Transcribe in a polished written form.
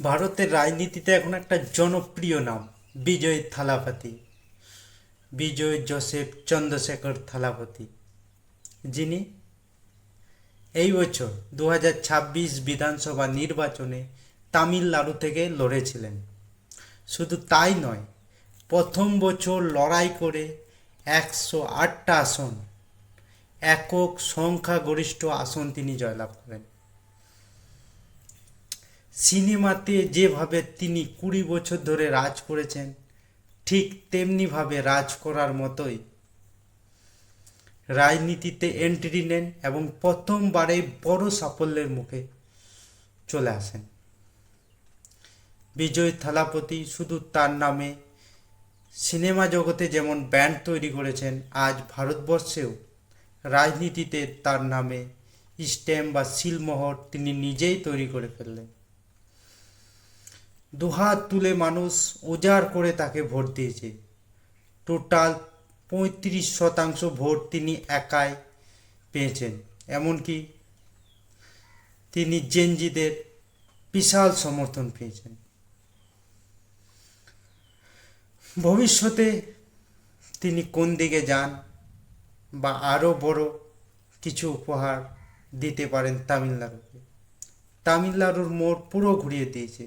ভারতের রাজনীতিতে এখন একটা জনপ্রিয় নাম বিজয় থালাপতি, বিজয় জোসেফ চন্দ্রশেখর থালাপতি, যিনি এই বছর 2026 বিধানসভা নির্বাচনে তামিলনাড়ু থেকে লড়েছিলেন। শুধু তাই নয়, প্রথম বছর লড়াই করে 108টা আসন, একক সংখ্যাগরিষ্ঠ আসন তিনি জয়লাভ করেন। সিনেমাতে যেভাবে তিনি 20 বছর ধরে রাজ করেছেন, ঠিক তেমনিভাবে রাজ করার মতোই রাজনীতিতে এন্ট্রি নেন এবং প্রথমবারে বড় সাফল্যের মুখে চলে আসেন। বিজয় থালাপতি শুধু তার নামে সিনেমা জগতে যেমন ব্যান্ড তৈরি করেছেন, আজ ভারতবর্ষেও রাজনীতিতে তার নামে স্ট্যাম্প বা সিলমোহর তিনি নিজেই তৈরি করে ফেললেন। দুহাত তুলে মানুষ উজাড় করে তাকে ভোট দিয়েছে। টোটাল 35% ভোট তিনি একাই পেয়েছেন। এমনকি তিনি জেনজিদের বিশাল সমর্থন পেয়েছেন। ভবিষ্যতে তিনি কোন দিকে যান বা আরও বড় কিছু উপহার দিতে পারেন তামিলনাড়ুকে, তামিলনাড়ুর মোড় পুরো ঘুরিয়ে দিয়েছে।